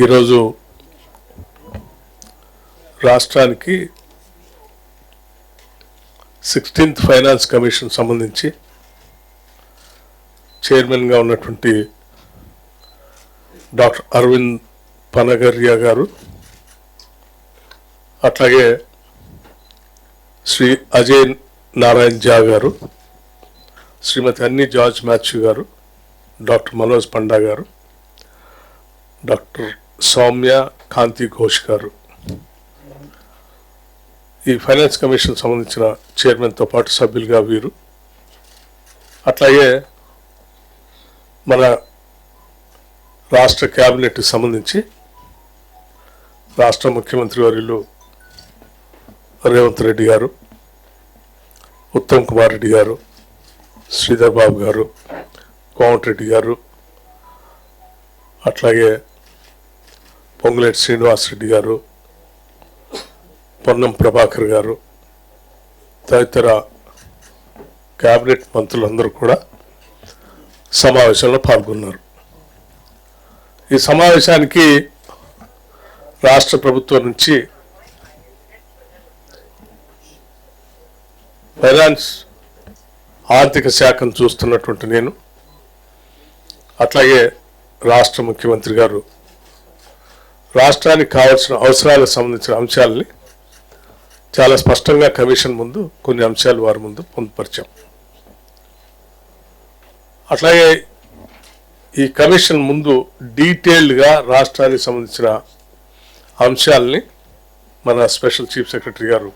ఈరోజు రాష్ట్రానికి 16th finance commission సంబంధించి చైర్మన్గా ఉన్నటువంటి డాక్టర్ అరవింద్ పనగర్య గారు, అట్లాగే శ్రీ అజయ్ నారాయణ్ జా గారు, శ్రీమతి అన్ని జార్జ్ మాథ్యూ గారు, డాక్టర్ మనోజ్ పండా గారు, డాక్టర్ సౌమ్య కాంతి ఘోష్ గారు, ఈ ఫైనాన్స్ కమిషన్ సంబంధించిన చైర్మన్తో పాటు సభ్యులుగా వీరు, అట్లాగే మన రాష్ట్ర క్యాబినెట్కి సంబంధించి రాష్ట్ర ముఖ్యమంత్రి వర్యులు రేవంత్ రెడ్డి గారు, ఉత్తమ్ కుమార్ రెడ్డి గారు, శ్రీధర్ బాబు గారు, కోమటిరెడ్డి గారు, అట్లాగే పొంగులేటి శ్రీనివాసరెడ్డి గారు, పొన్నం ప్రభాకర్ గారు, తదితర క్యాబినెట్ మంత్రులందరూ కూడా సమావేశంలో పాల్గొన్నారు. ఈ సమావేశానికి రాష్ట్ర ప్రభుత్వం నుంచి ఫైనాన్స్ ఆర్థిక శాఖను చూస్తున్నటువంటి నేను, అట్లాగే రాష్ట్ర ముఖ్యమంత్రి గారు రాష్ట్రానికి కావాల్సిన అవసరాలకు సంబంధించిన అంశాలని చాలా స్పష్టంగా కమిషన్ ముందు కొన్ని అంశాలు వారి ముందు పొందుపరిచాం. అట్లాగే ఈ కమిషన్ ముందు డీటెయిల్డ్గా రాష్ట్రానికి సంబంధించిన అంశాలని మన స్పెషల్ చీఫ్ సెక్రటరీ గారు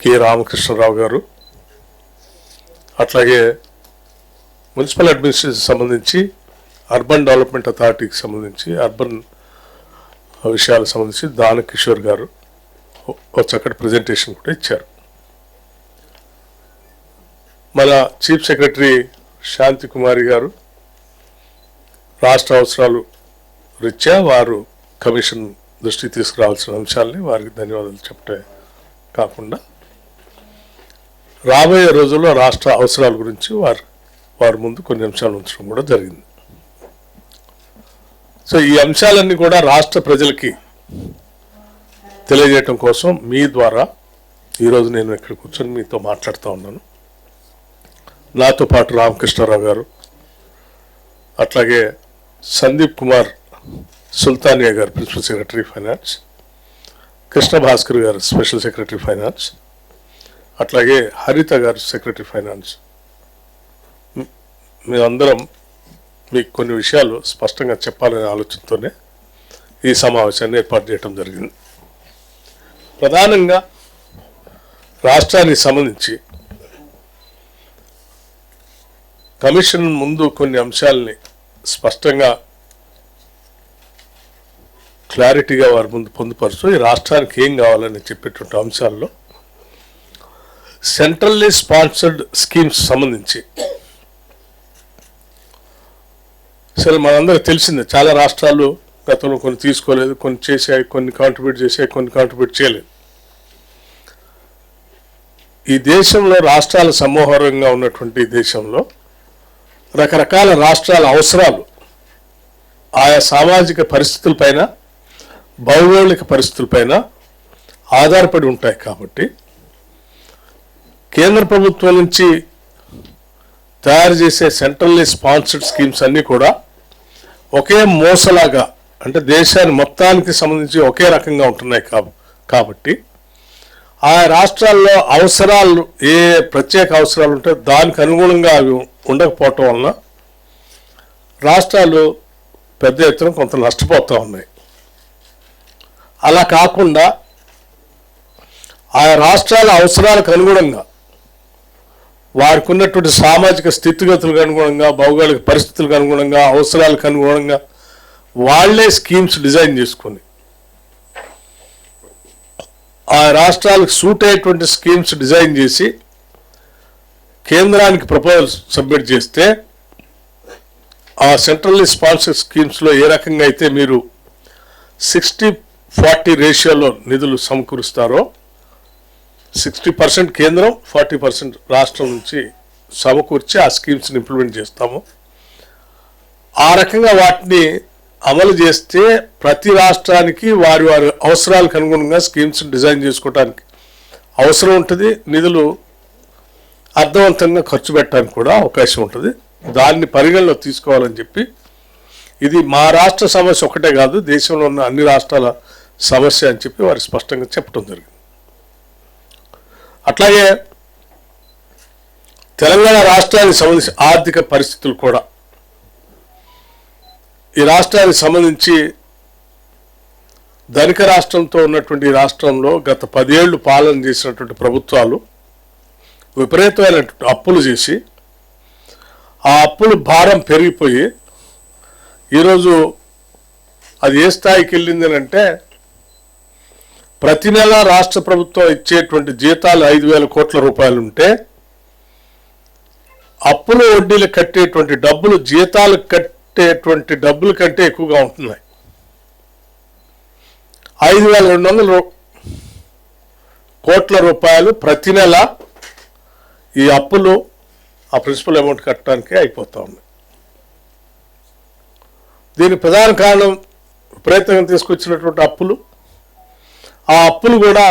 కె రామకృష్ణరావు గారు, అట్లాగే మున్సిపల్ అడ్మినిస్ట్రేషన్ సంబంధించి, అర్బన్ డెవలప్మెంట్ అథారిటీకి సంబంధించి, అర్బన్ విషయాలకు సంబంధించి దాన కిషోర్ గారు ఒక చక్కటి ప్రజెంటేషన్ కూడా ఇచ్చారు. మన చీఫ్ సెక్రటరీ శాంతి కుమారి గారు రాష్ట్ర అవసరాలు రీత్యా వారు కమిషన్ దృష్టికి తీసుకురావాల్సిన అంశాలని వారికి ధన్యవాదాలు చెప్పే కాకుండా రాబోయే రోజుల్లో రాష్ట్ర అవసరాల గురించి వారి ముందు కొన్ని అంశాలు ఉంచడం కూడా జరిగింది. సో ఈ అంశాలన్నీ కూడా రాష్ట్ర ప్రజలకి తెలియజేయటం కోసం మీ ద్వారా ఈరోజు నేను ఇక్కడ కూర్చొని మీతో మాట్లాడుతూ ఉన్నాను. నాతో పాటు రామకృష్ణారావు గారు, అట్లాగే Sandeep Kumar Sultania garu principal secretary finance, Krishna Bhaskar garu special secretary finance, అట్లాగే హరిత గారు సెక్రటరీ ఫైనాన్స్, మేమందరం మీకు కొన్ని విషయాలు స్పష్టంగా చెప్పాలనే ఆలోచనతోనే ఈ సమావేశాన్ని ఏర్పాటు చేయడం జరిగింది. ప్రధానంగా రాష్ట్రానికి సంబంధించి కమిషన్ ముందు కొన్ని అంశాలని స్పష్టంగా క్లారిటీగా వారి ముందు పొందుపరుస్తూ ఈ రాష్ట్రానికి ఏం కావాలని చెప్పేటువంటి అంశాల్లో సెంట్రల్లీ స్పాన్సర్డ్ స్కీమ్స్ సంబంధించి సరే మనందరికి తెలిసిందే, చాలా రాష్ట్రాలు గతంలో కొన్ని తీసుకోలేదు, కొన్ని చేసాయి, కొన్ని కాంట్రిబ్యూట్ చేసాయి, కొన్ని కాంట్రిబ్యూట్ చేయలేదు. ఈ దేశంలో రాష్ట్రాల సమూహంగా ఉన్నటువంటి దేశంలో రకరకాల రాష్ట్రాల అవసరాలు ఆయా సామాజిక పరిస్థితులపైన, భౌగోళిక పరిస్థితులపైన ఆధారపడి ఉంటాయి. కాబట్టి కేంద్ర ప్రభుత్వం నుంచి తయారు చేసే సెంట్రల్లీ స్పాన్సర్డ్ స్కీమ్స్ అన్నీ కూడా ఒకే మోసలాగా, అంటే దేశాన్ని మొత్తానికి సంబంధించి ఒకే రకంగా ఉంటున్నాయి. కాబట్టి ఆ రాష్ట్రాల్లో అవసరాలు, ఏ ప్రత్యేక అవసరాలు ఉంటాయో దానికి అనుగుణంగా అవి ఉండకపోవటం వలన రాష్ట్రాలు పెద్ద ఎత్తున కొంత నష్టపోతూ ఉన్నాయి. అలా కాకుండా ఆ రాష్ట్రాల అవసరాలకు అనుగుణంగా, వారికి ఉన్నటువంటి సామాజిక స్థితిగతులకు అనుగుణంగా, భౌగోళిక పరిస్థితులకు అనుగుణంగా, అవసరాలకు అనుగుణంగా వాళ్లే స్కీమ్స్ డిజైన్ చేసుకొని ఆ రాష్ట్రాలకు సూట్ అయ్యేటువంటి స్కీమ్స్ డిజైన్ చేసి కేంద్రానికి ప్రపోజల్ సబ్మిట్ చేస్తే ఆ సెంట్రల్లీ స్పాన్సర్డ్ స్కీమ్స్లో ఏ రకంగా అయితే మీరు 60-40 రేషియోలో నిధులు సమకూరుస్తారో, 60% కేంద్రం, 40% రాష్ట్రం నుంచి సమకూర్చి ఆ స్కీమ్స్ని ఇంప్లిమెంట్ చేస్తాము. ఆ రకంగా వాటిని అమలు చేస్తే ప్రతి రాష్ట్రానికి వారి వారి అవసరాలకు అనుగుణంగా స్కీమ్స్ డిజైన్ చేసుకోవడానికి అవసరం ఉంటుంది. నిధులు అర్థవంతంగా ఖర్చు పెట్టడానికి కూడా అవకాశం ఉంటుంది. దాన్ని పరిగణలో తీసుకోవాలని చెప్పి, ఇది మా రాష్ట్ర సమస్య ఒకటే కాదు, దేశంలో ఉన్న అన్ని రాష్ట్రాల సమస్య అని చెప్పి వారు స్పష్టంగా చెప్పడం జరిగింది. అట్లాగే తెలంగాణ రాష్ట్రానికి సంబంధించి ఆర్థిక పరిస్థితులు కూడా, ఈ రాష్ట్రానికి సంబంధించి ధనిక రాష్ట్రంతో ఉన్నటువంటి రాష్ట్రంలో గత 10 ఏళ్లు పాలన చేసినటువంటి ప్రభుత్వాలు విపరీతమైనటువంటి అప్పులు చేసి ఆ అప్పులు భారం పెరిగిపోయి ఈరోజు అది ఏ స్థాయికి వెళ్ళింది అంటే, ప్రతి నెల రాష్ట్ర ప్రభుత్వం ఇచ్చేటువంటి జీతాలు 5,000 కోట్ల రూపాయలు ఉంటే అప్పులు వడ్డీలు కట్టేటువంటి డబ్బులు జీతాలు కట్టేటువంటి డబ్బుల కంటే ఎక్కువగా ఉంటున్నాయి. 5,200 కోట్ల రూపాయలు ప్రతి నెల ఈ అప్పులు ఆ ప్రిన్సిపల్ అమౌంట్ కట్టడానికి అయిపోతా ఉన్నాయి. దీని ప్రధాన కారణం విపరీతంగా తీసుకొచ్చినటువంటి అప్పులు. ఆ అప్పులు కూడా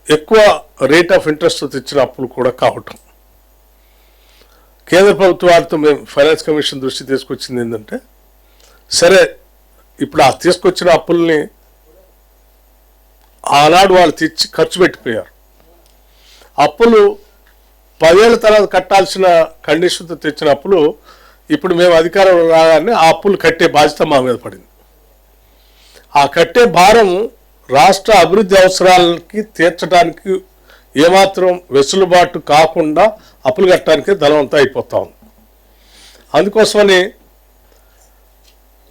ఎక్కువ రేట్ ఆఫ్ ఇంట్రెస్ట్ తెచ్చిన అప్పులు కూడా కావటం. కేంద్ర ప్రభుత్వ వారితో మేము ఫైనాన్స్ కమిషన్ దృష్టి తీసుకొచ్చింది ఏంటంటే, సరే ఇప్పుడు ఆ తీసుకొచ్చిన అప్పుల్ని ఆనాడు వాళ్ళు తెచ్చి ఖర్చు పెట్టిపోయారు. అప్పులు 10 ఏళ్ల తర్వాత కట్టాల్సిన కండిషన్తో తెచ్చిన అప్పులు ఇప్పుడు మేము అధికారం రాగానే ఆ అప్పులు కట్టే బాధ్యత మా మీద పడింది. ఆ కట్టే భారం రాష్ట్ర అభివృద్ధి అవసరాలకి తీర్చడానికి ఏమాత్రం వెసులుబాటు కాకుండా అప్పులు కట్టడానికి ధనవంతం అయిపోతా ఉంది. అందుకోసమని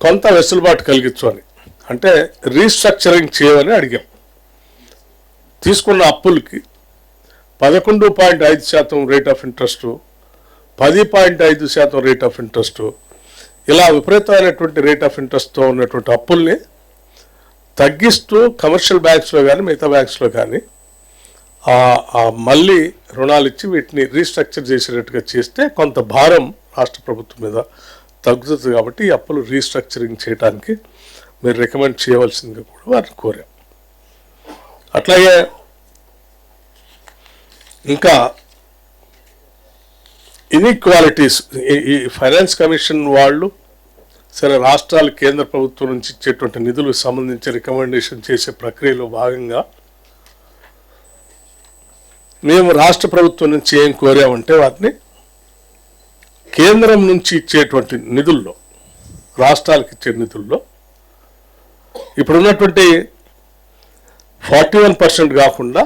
కొంత వెసులుబాటు కలిగించు అని, అంటే రీస్ట్రక్చరింగ్ చేయమని అడిగాం. తీసుకున్న అప్పులకి 11.5% rate of interest, 10.5% rate of interest, ఇలా విపరీతమైనటువంటి రేట్ ఆఫ్ ఇంట్రెస్ట్తో ఉన్నటువంటి అప్పుల్ని తగ్గిస్తూ కమర్షియల్ బ్యాంక్స్లో కానీ మిగతా బ్యాంక్స్లో కానీ మళ్ళీ రుణాలు ఇచ్చి వీటిని రీస్ట్రక్చర్ చేసేటట్టుగా చేస్తే కొంత భారం రాష్ట్ర ప్రభుత్వం మీద తగ్గుతుంది. కాబట్టి ఈ అప్పులు రీస్ట్రక్చరింగ్ చేయడానికి మీరు రికమెండ్ చేయవలసిందిగా కూడా వారిని కోరాం. అట్లాగే ఇంకా ఇన్ఈక్వాలిటీస్, ఈ ఫైనాన్స్ కమిషన్ వాళ్ళు సరే రాష్ట్రాలు కేంద్ర ప్రభుత్వం నుంచి ఇచ్చేటువంటి నిధులకు సంబంధించి రికమెండేషన్ చేసే ప్రక్రియలో భాగంగా మేము రాష్ట్ర ప్రభుత్వం నుంచి ఏం కోరామంటే, వాటిని కేంద్రం నుంచి ఇచ్చేటువంటి నిధుల్లో, రాష్ట్రాలకు ఇచ్చే నిధుల్లో ఇప్పుడున్నటువంటి 41% కాకుండా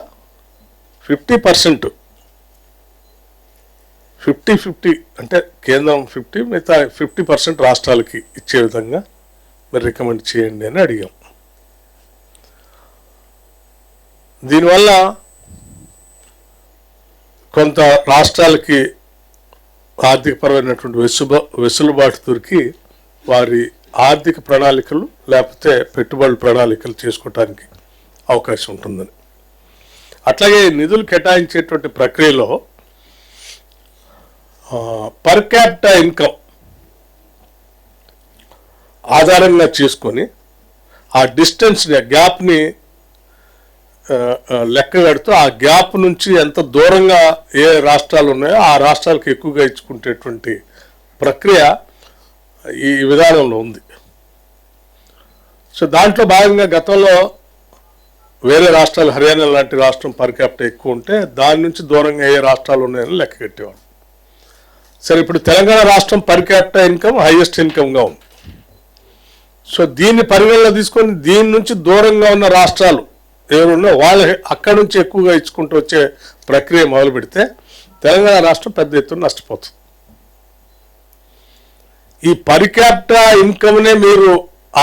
50%, 50-50 అంటే కేంద్రం 50 మిగతా 50% రాష్ట్రాలకి ఇచ్చే విధంగా మీరు రికమెండ్ చేయండి అని అడిగాం. దీనివల్ల కొంత రాష్ట్రాలకి ఆర్థికపరమైనటువంటి వెసులుబాటు దొరికి వారి ఆర్థిక ప్రణాళికలు లేకపోతే పెట్టుబడుల ప్రణాళికలు చేసుకోవటానికి అవకాశం ఉంటుందని. అట్లాగే నిధులు కేటాయించేటువంటి ప్రక్రియలో పర్ క్యాపిటా ఇన్కమ్ ఆధారంగా చేసుకొని ఆ డిస్టెన్స్ని, గ్యాప్ని లెక్క కడుతూ ఆ గ్యాప్ నుంచి ఎంత దూరంగా ఏ రాష్ట్రాలు ఉన్నాయో ఆ రాష్ట్రాలకు ఎక్కువగా ఇచ్చుకునేటువంటి ప్రక్రియ ఈ విధానంలో ఉంది. సో దాంట్లో భాగంగా గతంలో వేరే రాష్ట్రాలు, హర్యానా లాంటి రాష్ట్రం పర్ క్యాపిటా ఎక్కువ ఉంటే దాని నుంచి దూరంగా ఏ రాష్ట్రాలు ఉన్నాయని లెక్క కట్టేవాడు. సరే ఇప్పుడు తెలంగాణ రాష్ట్రం పర్ క్యాపిటా ఇన్కమ్ హైయెస్ట్ ఇన్కమ్గా ఉంది. సో దీన్ని పరిగణలో తీసుకొని దీని నుంచి దూరంగా ఉన్న రాష్ట్రాలు ఎవరున్నా వాళ్ళు అక్కడి నుంచి ఎక్కువగా ఇచ్చుకుంటూ వచ్చే ప్రక్రియ మొదలు పెడితే తెలంగాణ రాష్ట్రం పెద్ద ఎత్తున నష్టపోతుంది. ఈ పర్ క్యాపిటా ఇన్కమ్నే మీరు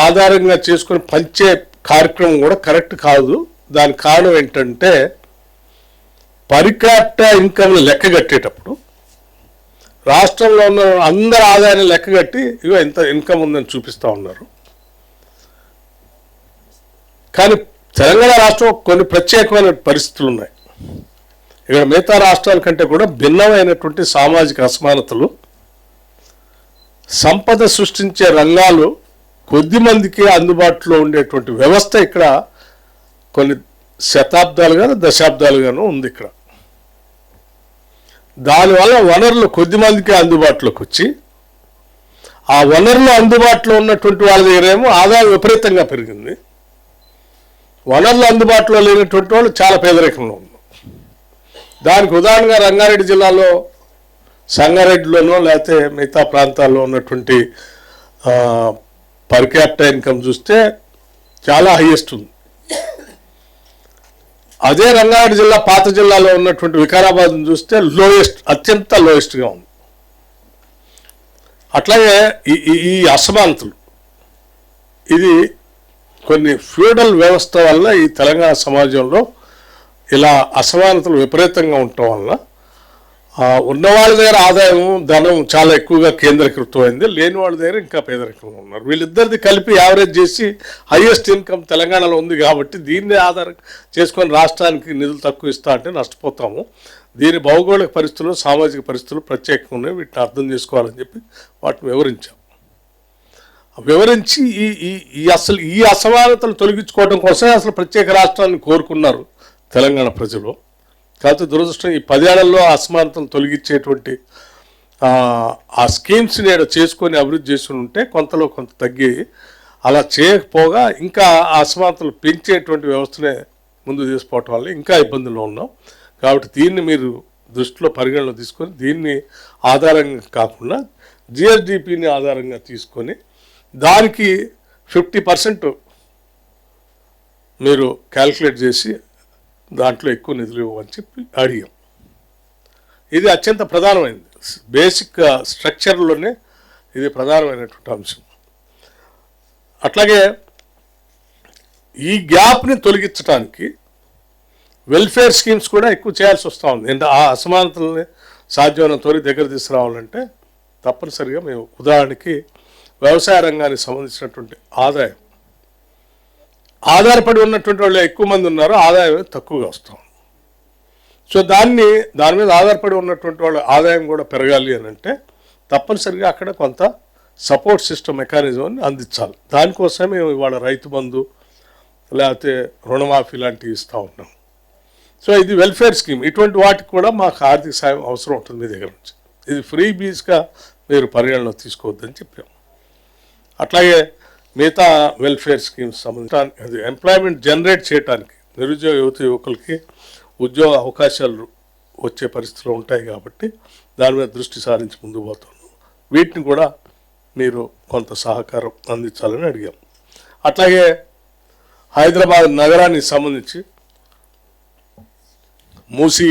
ఆధారంగా చేసుకొని పంచే కార్యక్రమం కూడా కరెక్ట్ కాదు. దానికి కారణం ఏంటంటే, పర్ క్యాపిటా ఇన్కమ్ లెక్క కట్టేటప్పుడు రాష్ట్రంలో ఉన్న అందరి ఆదాయాన్ని లెక్క కట్టి ఇగో ఎంత ఇన్కమ్ ఉందని చూపిస్తూ ఉన్నారు. కానీ తెలంగాణ రాష్ట్రం కొన్ని ప్రత్యేకమైన పరిస్థితులు ఉన్నాయి. ఇక్కడ మిగతా రాష్ట్రాల కంటే కూడా భిన్నమైనటువంటి సామాజిక అసమానతలు, సంపద సృష్టించే రంగాలు కొద్ది మందికి అందుబాటులో ఉండేటువంటి వ్యవస్థ ఇక్కడ కొన్ని శతాబ్దాలుగాను దశాబ్దాలుగాను ఉంది ఇక్కడ. దానివల్ల వనరులు కొద్ది మందికి అందుబాటులోకి వచ్చి ఆ వనరులు అందుబాటులో ఉన్నటువంటి వాళ్ళ దగ్గరేమో ఆదాయం విపరీతంగా పెరిగింది. వనరులు అందుబాటులో లేనటువంటి వాళ్ళు చాలా పేదరికంలో ఉన్నారు. దానికి ఉదాహరణగా రంగారెడ్డి జిల్లాలో సంగారెడ్డిలోనో లేకపోతే మిగతా ప్రాంతాల్లో ఉన్నటువంటి పర్ క్యాపిటా ఇన్కమ్ చూస్తే చాలా హైయెస్ట్ ఉంది. అదే రంగారెడ్డి జిల్లా పాత జిల్లాలో ఉన్నటువంటి వికారాబాద్ని చూస్తే అత్యంత లోయెస్ట్గా ఉంది. అట్లాగే ఈ అసమానతలు ఇది కొన్ని ఫ్యూడల్ వ్యవస్థ వల్ల ఈ తెలంగాణ సమాజంలో ఇలా అసమానతలు విపరీతంగా ఉండటం వల్ల ఉన్నవాళ్ళ దగ్గర ఆదాయం ధనం చాలా ఎక్కువగా కేంద్రీకృతమైంది, లేని వాళ్ళ దగ్గర ఇంకా పేదరికంగా ఉన్నారు. వీళ్ళిద్దరిది కలిపి యావరేజ్ చేసి హైయెస్ట్ ఇన్కమ్ తెలంగాణలో ఉంది కాబట్టి దీన్ని ఆధారం చేసుకొని రాష్ట్రానికి నిధులు తక్కువ ఇస్తా అంటే నష్టపోతాము. దీని భౌగోళిక పరిస్థితులు సామాజిక పరిస్థితులు ప్రత్యేకంగా ఉన్నాయి, వీటిని అర్థం చేసుకోవాలని చెప్పి వాటిని వివరించాం. వివరించి అసలు ఈ అసమానతలు తొలగించుకోవడం కోసమే అసలు ప్రత్యేక రాష్ట్రాన్ని కోరుకున్నారు తెలంగాణ ప్రజలు. కాకపోతే దురదృష్టం ఈ 10 ఏళ్లలో అసమానతలు తొలగించేటువంటి ఆ స్కీమ్స్ నేను చేసుకొని అభివృద్ధి చేసుకుని ఉంటే కొంతలో కొంత తగ్గి, అలా చేయకపోగా ఇంకా ఆ అసమానతలు పెంచేటువంటి వ్యవస్థనే ముందు తీసుకోవటం వల్ల ఇంకా ఇబ్బందుల్లో ఉన్నాం. కాబట్టి దీన్ని మీరు దృష్టిలో పరిగణలో తీసుకొని దీన్ని ఆధారంగా కాకుండా జిఎస్డిపిని ఆధారంగా తీసుకొని దానికి 50% మీరు క్యాల్కులేట్ చేసి దాంట్లో ఎక్కువ నిధులు ఇవ్వమని చెప్పి అడిగాం. ఇది అత్యంత ప్రధానమైనది, బేసిక్ స్ట్రక్చర్లోనే ఇది ప్రధానమైనటువంటి అంశం. అట్లాగే ఈ గ్యాప్ని తొలగించడానికి వెల్ఫేర్ స్కీమ్స్ కూడా ఎక్కువ చేయాల్సి వస్తూ ఉంది. అంటే ఆ అసమానతల్ని సాధ్యమైనంత వరకు దగ్గర తీసుకురావాలంటే తప్పనిసరిగా మేము ఉదాహరణకి వ్యవసాయ రంగానికి సంబంధించినటువంటి ఆధారపడి ఉన్నటువంటి వాళ్ళు ఎక్కువ మంది ఉన్నారు, ఆదాయం తక్కువగా వస్తాం. సో దాని మీద ఆధారపడి ఉన్నటువంటి వాళ్ళ ఆదాయం కూడా పెరగాలి అని అంటే తప్పనిసరిగా అక్కడ కొంత సపోర్ట్ సిస్టమ్ మెకానిజంని అందించాలి. దానికోసమే మేము ఇవాళ రైతు బంధు లేకపోతే రుణమాఫీ లాంటివి ఇస్తూ ఉన్నాం. సో ఇది వెల్ఫేర్ స్కీమ్. ఇటువంటి వాటికి కూడా మాకు ఆర్థిక సాయం అవసరం ఉంటుంది మీ దగ్గర నుంచి. ఇది ఫ్రీ బీజ్గా మీరు పరిగణలో తీసుకోవద్దని చెప్పాం. అట్లాగే మిగతా వెల్ఫేర్ స్కీమ్స్ సంబంధించి ఎంప్లాయ్మెంట్ జనరేట్ చేయడానికి నిరుద్యోగ యువకులకి ఉద్యోగ అవకాశాలు వచ్చే పరిస్థితులు ఉంటాయి కాబట్టి దాని మీద దృష్టి సారించి ముందుకు పోతున్నాం. వీటిని కూడా మీరు కొంత సహకారం అందించాలని అడిగాం. అట్లాగే హైదరాబాద్ నగరానికి సంబంధించి Musi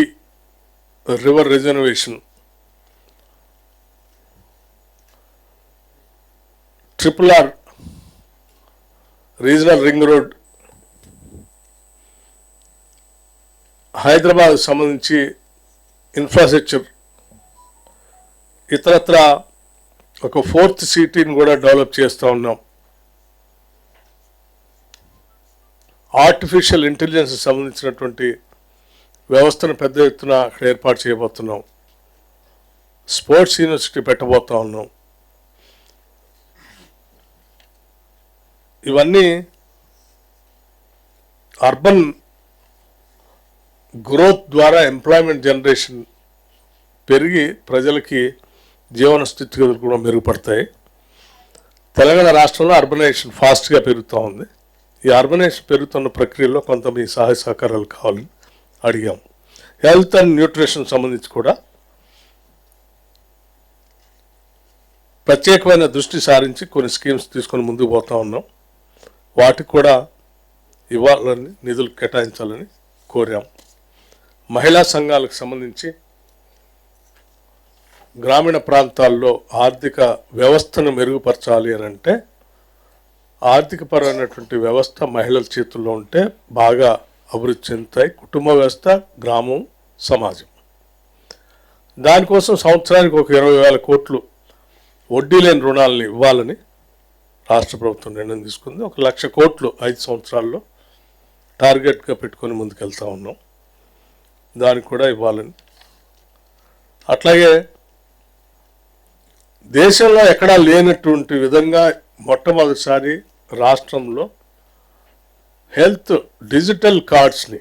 river reservation, RRR regional ring road, Hyderabad సంబంధించి ఇన్ఫ్రాస్ట్రక్చర్, ఇతరత్ర ఒక 4th సిటీని కూడా డెవలప్ చేస్తూ ఉన్నాం. ఆర్టిఫిషియల్ ఇంటెలిజెన్స్ సంబంధించినటువంటి వ్యవస్థను పెద్ద ఎత్తున అక్కడ ఏర్పాటు చేయబోతున్నాం. స్పోర్ట్స్ యూనివర్సిటీ పెట్టబోతా ఉన్నాం. ఇవన్నీ అర్బన్ గ్రోత్ ద్వారా ఎంప్లాయ్మెంట్ జనరేషన్ పెరిగి ప్రజలకి జీవన స్థితిగతులు కూడా మెరుగుపడతాయి. తెలంగాణ రాష్ట్రంలో అర్బనైజేషన్ ఫాస్ట్గా పెరుగుతూ ఉంది. ఈ అర్బనైజేషన్ పెరుగుతున్న ప్రక్రియలో కొంత మీ సహాయ సహకారాలు కావాలని అడిగాం. హెల్త్ అండ్ న్యూట్రిషన్ సంబంధించి కూడా ప్రత్యేకమైన దృష్టి సారించి కొన్ని స్కీమ్స్ తీసుకొని ముందుకు పోతూ ఉన్నాం. వాటికి కూడా ఇవ్వాలని నిధులు కేటాయించాలని కోరాం. మహిళా సంఘాలకు సంబంధించి గ్రామీణ ప్రాంతాల్లో ఆర్థిక వ్యవస్థను మెరుగుపరచాలి అని అంటే ఆర్థికపరమైనటువంటి వ్యవస్థ మహిళల చేతుల్లో ఉంటే బాగా అభివృద్ధి చెందుతాయి. కుటుంబ వ్యవస్థ, గ్రామం, సమాజం. దానికోసం సంవత్సరానికి ఒక 20,000 కోట్లు వడ్డీ లేని రుణాలని ఇవ్వాలని రాష్ట్ర ప్రభుత్వం నిర్ణయం తీసుకుంది. 1,00,000 కోట్లు 5 సంవత్సరాల్లో టార్గెట్గా పెట్టుకొని ముందుకెళ్తా ఉన్నాం. దానికి కూడా ఇవ్వాలని. అట్లాగే దేశంలో ఎక్కడా లేనటువంటి విధంగా మొట్టమొదటిసారి రాష్ట్రంలో హెల్త్ డిజిటల్ కార్డ్స్ని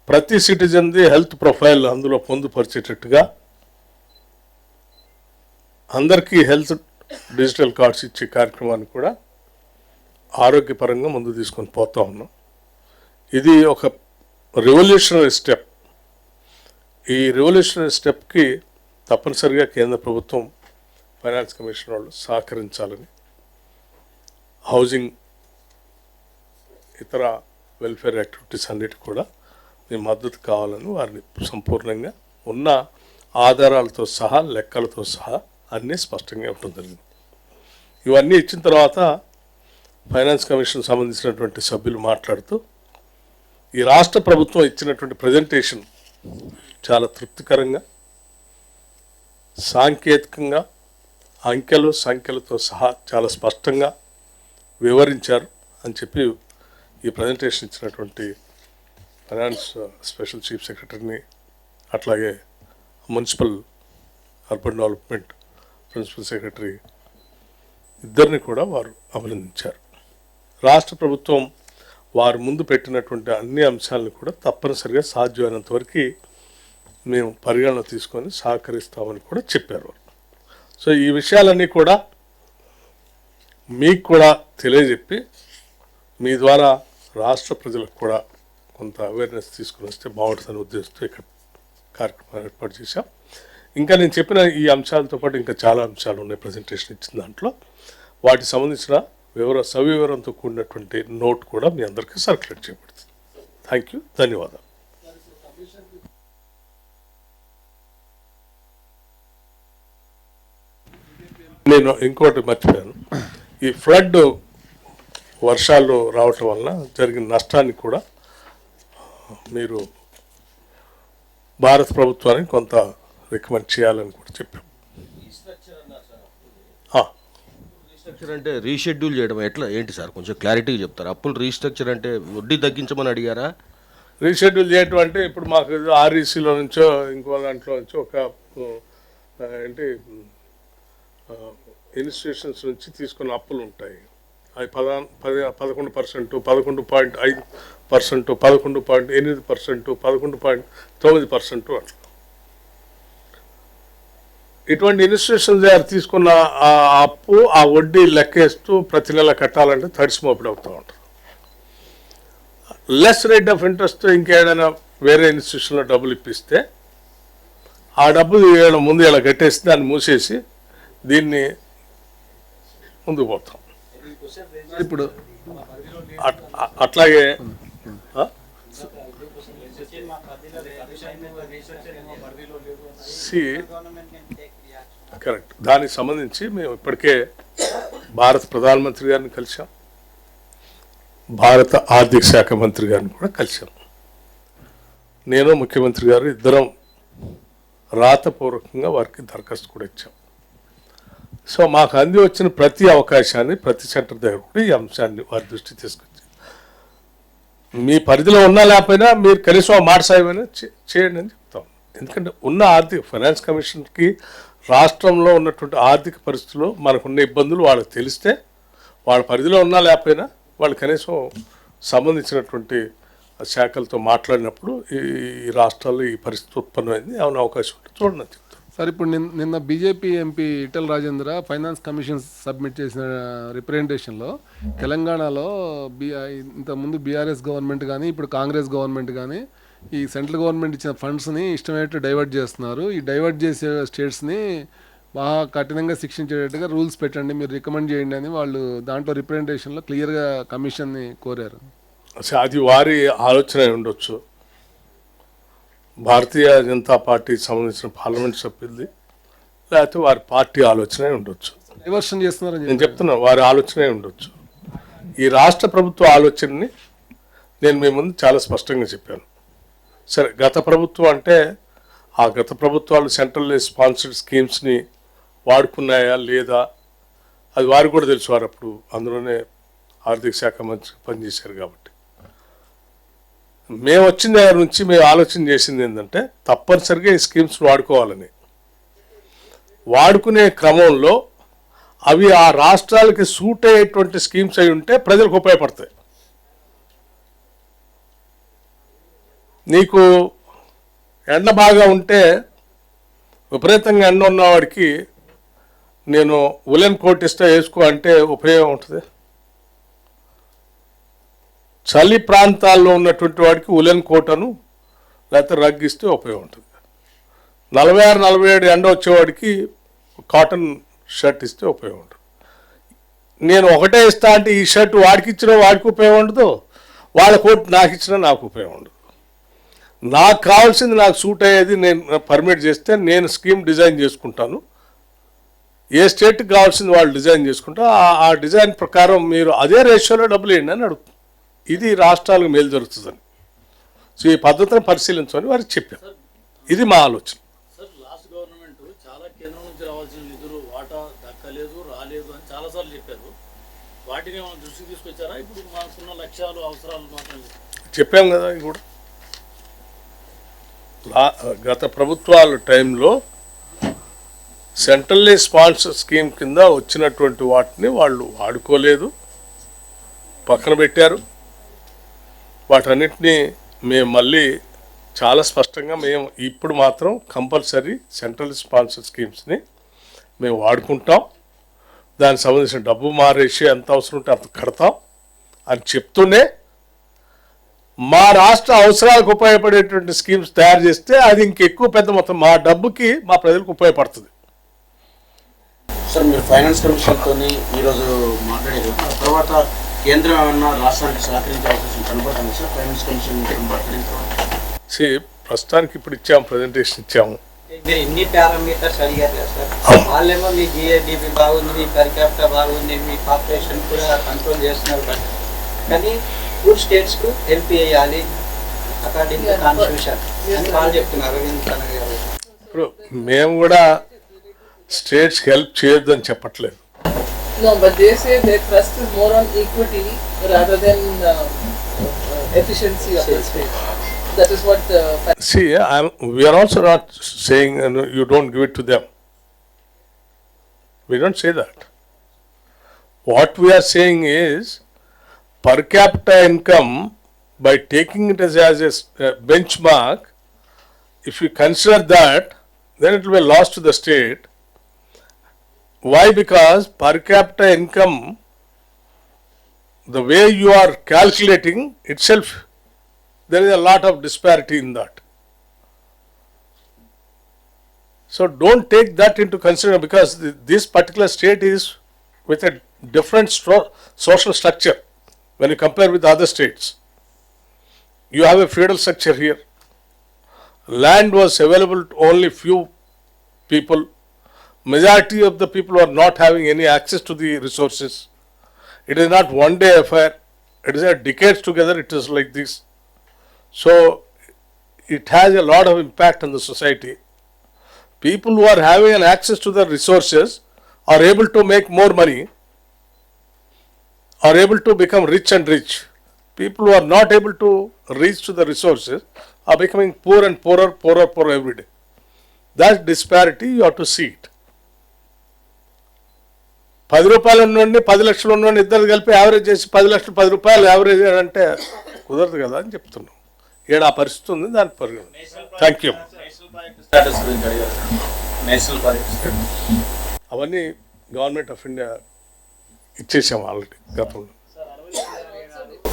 ప్రతి సిటిజన్ది హెల్త్ ప్రొఫైల్ అందులో పొందుపరిచేటట్టుగా అందరికీ హెల్త్ డిజిటల్ కార్డ్స్ ఇచ్చే కార్యక్రమాన్ని కూడా ఆరోగ్యపరంగా ముందు తీసుకొని పోతా ఉన్నాం. ఇది ఒక రెవల్యూషనరీ స్టెప్. ఈ రెవల్యూషనరీ స్టెప్కి తప్పనిసరిగా కేంద్ర ప్రభుత్వం ఫైనాన్స్ కమిషన్ వాళ్ళు సహకరించాలని, హౌసింగ్ ఇతర వెల్ఫేర్ యాక్టివిటీస్ అన్నిటి కూడా మీ మద్దతు కావాలని వారిని సంపూర్ణంగా ఉన్న ఆధారాలతో సహా లెక్కలతో సహా అన్నీ స్పష్టంగా ఇవ్వడం జరిగింది. ఇవన్నీ ఇచ్చిన తర్వాత ఫైనాన్స్ కమిషన్ సంబంధించినటువంటి సభ్యులు మాట్లాడుతూ ఈ రాష్ట్ర ప్రభుత్వం ఇచ్చినటువంటి ప్రజెంటేషన్ చాలా తృప్తికరంగా, సాంకేతికంగా సంఖ్యలతో సహా చాలా స్పష్టంగా వివరించారు అని చెప్పి ఈ ప్రజెంటేషన్ ఇచ్చినటువంటి ఫైనాన్స్ స్పెషల్ చీఫ్ సెక్రటరీని, అట్లాగే municipal urban development principal secretary ఇద్దరిని కూడా వారు అభినందించారు. రాష్ట్ర ప్రభుత్వం వారు ముందు పెట్టినటువంటి అన్ని అంశాలను కూడా తప్పనిసరిగా సాధ్యమైనంత వరకు మేము పరిగణన తీసుకొని సహకరిస్తామని కూడా చెప్పారు. సో ఈ విషయాలన్నీ కూడా మీకు కూడా తెలియజెప్పి మీ ద్వారా రాష్ట్ర ప్రజలకు కూడా కొంత అవేర్నెస్ తీసుకుని వస్తే బాగుంటుందని ఉద్దేశంతో ఇక్కడ కార్యక్రమం ఏర్పాటు చేశాం. ఇంకా నేను చెప్పిన ఈ అంశాలతో పాటు ఇంకా చాలా అంశాలు ఉన్నాయి ప్రజెంటేషన్ ఇచ్చిన దాంట్లో. వాటికి సంబంధించిన సవివరంతో కూడినటువంటి నోట్ కూడా మీ అందరికీ సర్క్యులేట్ చేయబడుతుంది. థ్యాంక్ యూ, ధన్యవాదాలు. నేను ఇంకోటి మర్చిపోయాను. ఈ ఫ్లడ్ వర్షాలు రావటం వలన జరిగిన నష్టాన్ని కూడా మీరు భారత ప్రభుత్వానికి కొంత రికమెండ్ చేయాలని కూడా చెప్పాం. రీస్ట్రక్చర్ అంటే రీషెడ్యూల్ చేయడం ఎట్లా ఏంటి సార్, కొంచెం క్లారిటీగా చెప్తారు. అప్పులు రీస్ట్రక్చర్ అంటే వడ్డీ తగ్గించమని అడిగారా? రీషెడ్యూల్ చేయటం అంటే ఇప్పుడు మాకు ఆర్ఈసీలో నుంచో ఇంకో దాంట్లో నుంచో ఒక ఏంటి ఇన్స్టిట్యూషన్స్ నుంచి తీసుకున్న అప్పులు ఉంటాయి. అవి 11%, 11.5%, 11.8%, 11.9% అట్లా. ఇటువంటి ఇన్స్టిట్యూషన్స్ దగ్గర తీసుకున్న ఆ అప్పు ఆ వడ్డీ లెక్కేస్తూ ప్రతి నెల కట్టాలంటే తడిసిమోపిడి అవుతూ ఉంటారు. లెస్ రేట్ ఆఫ్ ఇంట్రెస్ట్ ఇంకేదైనా వేరే ఇన్స్టిట్యూషన్లో డబ్బులు ఇప్పిస్తే ఆ డబ్బులు ముందు ఇలా కట్టేసి దాన్ని మూసేసి దీన్ని ముందుకు పోతాం. ఇప్పుడు అట్లాగే కరెక్ట్. దానికి సంబంధించి మేము ఇప్పటికే భారత ప్రధానమంత్రి గారిని కలిసాం, భారత ఆర్థిక శాఖ మంత్రి గారిని కూడా కలిసాం. నేను ముఖ్యమంత్రి గారు ఇద్దరం రాతపూర్వకంగా వారికి దరఖాస్తు కూడా ఇచ్చాం. సో మాకు అంది వచ్చిన ప్రతి అవకాశాన్ని ప్రతి సెంటర్ దగ్గర కూడా ఈ అంశాన్ని వారి దృష్టి తీసుకొచ్చి మీ పరిధిలో ఉన్నా లేకపోయినా మీరు కనీసం ఆ మాట సాయమైనా చేయండి అని చెప్తాం. ఎందుకంటే ఉన్న ఆర్థిక ఫైనాన్స్ కమిషన్కి రాష్ట్రంలో ఉన్నటువంటి ఆర్థిక పరిస్థితుల్లో మనకున్న ఇబ్బందులు వాళ్ళకి తెలిస్తే వాళ్ళ పరిధిలో ఉన్నా లేకపోయినా వాళ్ళు కనీసం సంబంధించినటువంటి శాఖలతో మాట్లాడినప్పుడు ఈ రాష్ట్రాల్లో ఈ పరిస్థితి ఉత్పన్నమైంది, ఏమైనా అవకాశం ఉంటే చూడండి చెప్తాను. సార్, ఇప్పుడు నిన్న BJP MP Etela Rajendra finance commission submit చేసిన రిప్రజెంటేషన్లో తెలంగాణలో ఇంతకుముందు బీఆర్ఎస్ గవర్నమెంట్ కానీ ఇప్పుడు కాంగ్రెస్ గవర్నమెంట్ కానీ ఈ సెంట్రల్ గవర్నమెంట్ ఇచ్చిన ఫండ్స్ని ఇష్టమైనట్టు డైవర్ట్ చేస్తున్నారు. ఈ డైవర్ట్ చేసే స్టేట్స్ని బాగా కఠినంగా శిక్షించేటట్టుగా రూల్స్ పెట్టండి, మీరు రికమెండ్ చేయండి అని వాళ్ళు దాంట్లో రిప్రజెంటేషన్లో క్లియర్గా కమిషన్ని కోరారు. అది వారి ఆలోచన ఉండొచ్చు, భారతీయ జనతా పార్టీకి సంబంధించిన పార్లమెంట్ సభ్యులది, లేకపోతే వారి పార్టీ ఆలోచనే ఉండొచ్చు. డైవర్షన్ చేస్తున్నారని నేను చెప్తున్నా, వారి ఆలోచనే ఉండొచ్చు. ఈ రాష్ట్ర ప్రభుత్వ ఆలోచనని నేను మీ ముందు చాలా స్పష్టంగా చెప్పాను. సరే, గత ప్రభుత్వం అంటే ఆ గత ప్రభుత్వాలు సెంట్రల్ స్పాన్సర్డ్ స్కీమ్స్ని వాడుకున్నాయా లేదా అది వారికి కూడా తెలుసు. వారు అప్పుడు అందులోనే ఆర్థిక శాఖ మంత్రి పనిచేశారు. కాబట్టి మేము వచ్చిన దగ్గర నుంచి మేము ఆలోచన చేసింది ఏంటంటే తప్పనిసరిగా ఈ స్కీమ్స్ వాడుకోవాలని. వాడుకునే క్రమంలో అవి ఆ రాష్ట్రాలకి సూట్ అయ్యేటువంటి స్కీమ్స్ అయి ఉంటే ప్రజలకు ఉపయోగపడతాయి. నీకు ఎండ బాగా ఉంటే విపరీతంగా ఎండ ఉన్నవాడికి నేను ఉలెన్ కోట్ ఇస్తే వేసుకో అంటే ఉపయోగం ఉంటుంది. చలి ప్రాంతాల్లో ఉన్నటువంటి వాడికి ఉలెన్ కోటను లేకపోతే రగ్ ఇస్తే ఉపయోగం ఉంటుంది. 46-47 ఎండ వచ్చేవాడికి కాటన్ షర్ట్ ఇస్తే ఉపయోగం ఉంటుంది. నేను ఒకటే ఇస్తా అంటే ఈ షర్ట్ వాడికి ఇచ్చినా వాడికి ఉపయోగం ఉండదు, వాళ్ళ కోట్ నాకు ఇచ్చినా నాకు ఉపయోగం ఉండదు. నాకు కావాల్సింది నాకు సూట్ అయ్యేది నేను పర్మిట్ చేస్తే నేను స్కీమ్ డిజైన్ చేసుకుంటాను. ఏ స్టేట్కి కావాల్సింది వాళ్ళు డిజైన్ చేసుకుంటా ఆ డిజైన్ ప్రకారం మీరు అదే రేషియోలో డబ్బులు వేయండి అని అడుగుతుంది. ఇది రాష్ట్రాలకు మేలు జరుగుతుందని. సో ఈ పద్ధతిని పరిశీలించమని వారికి చెప్పాను. ఇది మా ఆలోచన. సార్, లాస్ట్ గవర్నమెంట్ చాలా కేంద్రం నుంచి రావాల్సిన నిధులు వాటా దక్కలేదు, రాలేదు అని చాలాసార్లు చెప్పారు. వాటిని మనం దృష్టికి తీసుకొచ్చారా? ఇప్పుడు మనకున్న లక్ష్యాలు అవసరాలు మాత్రం చెప్పాం కదా. ఇది కూడా గత ప్రభుత్వాల టైంలో సెంట్రల్లీ స్పాన్సర్ స్కీమ్ కింద వచ్చినటువంటి వాటిని వాళ్ళు వాడుకోలేదు, పక్కన పెట్టారు. వాటన్నిటినీ మేము మళ్ళీ చాలా స్పష్టంగా మేము ఇప్పుడు మాత్రం కంపల్సరీ సెంట్రల్ స్పాన్సర్ స్కీమ్స్ని మేము వాడుకుంటాం. దానికి సంబంధించిన డబ్బు మారేసి ఎంత అవసరం ఉంటే అంత కడతాం అని చెప్తూనే మా రాష్ట్ర అవసరాలకు ఉపయోగపడేటువంటి స్కీమ్స్ తయారు చేస్తే అది ఇంకెక్కువ పెద్ద మొత్తం మా డబ్బుకి మా ప్రజలకు ఉపయోగపడుతుంది. సార్, మీరు ఫైనాన్స్ కమిషన్తో ఈరోజు మాట్లాడారు. తర్వాత కేంద్రం ఏమన్నా రాష్ట్రానికి సహకరించే అవకాశం కనబడుతుంది సార్? ఫైనాన్స్ కమిషన్ ప్రస్తుతానికి ఇప్పుడు ఇచ్చాము, ప్రజెంటేషన్ ఇచ్చాము. మీరు ఇన్ని పారామీటర్స్ అడిగారు కదా సార్, వాళ్ళేమో మీ జిఏడిపి బాగుంది, మీ పర్ క్యాపిటల్ బాగుంది, మీ పాపులేషన్ కూడా కంట్రోల్ చేస్తున్నారు. కానీ ఫుడ్ స్టేట్స్కు హెల్ప్ చేయాలి అకార్డింగ్ టు కాన్స్టిట్యూషన్ అని వాళ్ళు చెప్తున్నారు. ఇప్పుడు మేము కూడా స్టేట్స్కి హెల్ప్ చేయొద్దని చెప్పట్లేదు. No, but they say their thrust is more on equity rather than efficiency of the state. That is what. See, we are also not saying you don't give it to them. We don't say that. What we are saying is per capita income, by taking it as a benchmark, if you consider that, then it will be lost to the state. Why? Because per capita income, the way you are calculating itself, there is a lot of disparity in that. So don't take that into consideration, because this particular state is with a different social structure when you compare with other states. You have a feudal structure here. Land was available to only few people. Majority of the people are not having any access to the resources. It is not one day affair. It is a decades together. It is like this. So it has a lot of impact on the society. People who are having an access to the resources are able to make more money, are able to become rich and rich. People who are not able to reach to the resources are becoming poor and poorer every day. That disparity, you have to see it. 10 రూపాయలు ఉన్నోడిని 10 లక్షలు ఉన్నోడిని ఇద్దరు కలిపి average చేసి 10 లక్షలు 10 రూపాయలు average అంటే కుదరదు కదా అని చెప్తున్నాం. ఏడు ఆ పరిస్థితి ఉంది, దాని పరిగణ. Thank you. అవన్నీ గవర్నమెంట్ ఆఫ్ ఇండియా ఇచ్చేసాం ఆల్రెడీ గతంలో.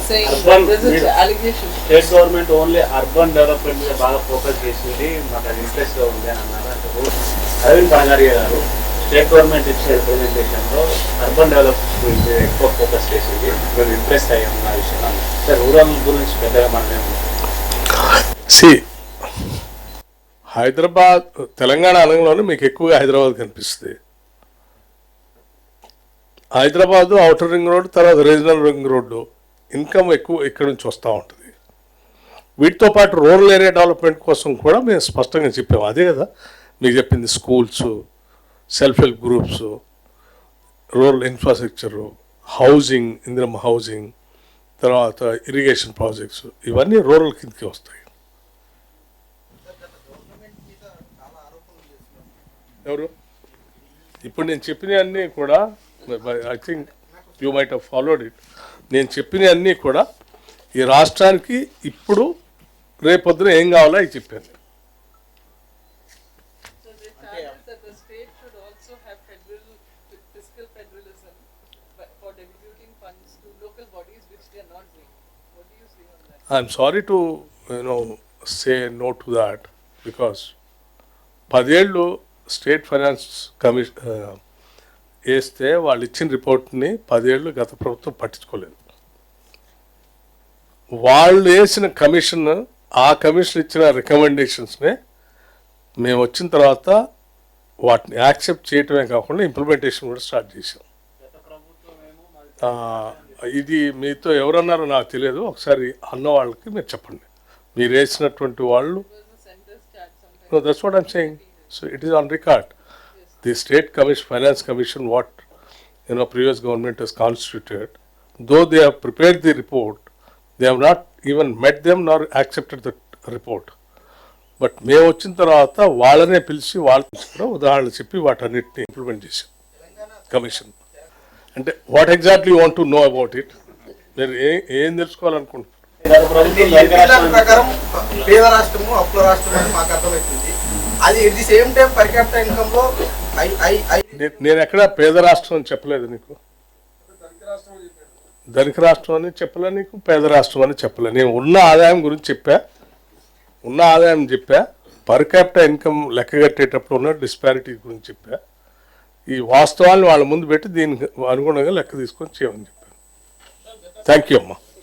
saying this is allegation. State government only urban development మీద బాగా ఫోకస్ చేసింది, మాకు అది ఇంట్రెస్ట్ గా ఉంది అని అన్నారు. అంటే అరవింద్ పాంగారియా గారు స్టేట్ గవర్నమెంట్ ఇచ్చే రిప్రజెంటేషన్లో అర్బన్ డెవలప్మెంట్ గురించి ఎక్కువ ఫోకస్ చేసింది, మేము ఇంట్రెస్ట్ అయ్యాము ఆ విషయంలో. సార్, రూరల్ గురించి పెద్దగా మనమేము హైదరాబాద్ తెలంగాణ అనగానే మీకు ఎక్కువగా హైదరాబాద్ కనిపిస్తుంది. హైదరాబాదు ఔటర్ రింగ్ రోడ్డు, తర్వాత రీజనల్ రింగ్ రోడ్డు ఇన్కమ్ ఎక్కువ ఇక్కడ నుంచి వస్తూ ఉంటుంది. వీటితో పాటు రూరల్ ఏరియా డెవలప్మెంట్ కోసం కూడా మేము స్పష్టంగా చెప్పాము. అదే కదా మీకు చెప్పింది, schools, self help groups, rural infrastructure, housing, Indiramma housing, తర్వాత ఇరిగేషన్ ప్రాజెక్ట్స్, ఇవన్నీ రూరల్ కిందకి వస్తాయి. ఎవరు ఇప్పుడు నేను చెప్పినవన్నీ కూడా I think you might have followed it. నేను చెప్పినవన్నీ కూడా ఈ రాష్ట్రానికి ఇప్పుడు రేపొద్దున ఏం కావాలో అవి చెప్పాను. So the challenge that the state should also have fiscal federalism for distributing funds to local bodies which they are not doing. What do you say on that? I'm sorry to say no to that because 10 ఏళ్ళు state finance commission వేస్తే వాళ్ళు ఇచ్చిన రిపోర్ట్ని 10 ఏళ్ళు గత ప్రభుత్వం పట్టించుకోలేదు. వాళ్ళు వేసిన కమిషన్, ఆ కమిషన్ ఇచ్చిన రికమెండేషన్స్నే మేము వచ్చిన తర్వాత వాటిని యాక్సెప్ట్ చేయటమే కాకుండా ఇంప్లిమెంటేషన్ కూడా స్టార్ట్ చేసాం. ఇది మీతో ఎవరన్నారో నాకు తెలియదు, ఒకసారి అన్న వాళ్ళకి మీరు చెప్పండి. మీరు వేసినటువంటి వాళ్ళు, no, that's what I'm saying. So it is on record. The state commission, finance commission, what previous government has constituted, though they have prepared the report, they have not even met them nor accepted the report. But మేము వచ్చిన తర్వాత వాళ్ళనే పిలిచి కూడా ఉదాహరణ చెప్పి వాటన్నిటిని implement చేశాం కమిషన్. అంటే what exactly you want to know about it, మీరు ఏం తెలుసుకోవాలనుకుంటున్నారు? ప్రకారం పేద రాష్ట్రము అప్పుల రాష్ట్రం అని మాకు అర్థమవుతుంది. అది at the same time per capital income లో నేను ఎక్కడ పేద రాష్ట్రం అని చెప్పలేదు నీకు, ధనిక రాష్ట్రం అని చెప్పలే నీకు, పేద రాష్ట్రం అని చెప్పలే. నేను ఉన్న ఆదాయం గురించి చెప్పా, ఉన్న ఆదాయం చెప్పా, పర్ క్యాపిటల్ ఇన్కమ్ లెక్క కట్టేటప్పుడు ఉన్న డిస్పారిటీ గురించి చెప్పా. ఈ వాస్తవాన్ని వాళ్ళ ముందు పెట్టి దీనికి అనుగుణంగా లెక్క తీసుకొని చేయమని చెప్పాను. థ్యాంక్ యూ అమ్మా.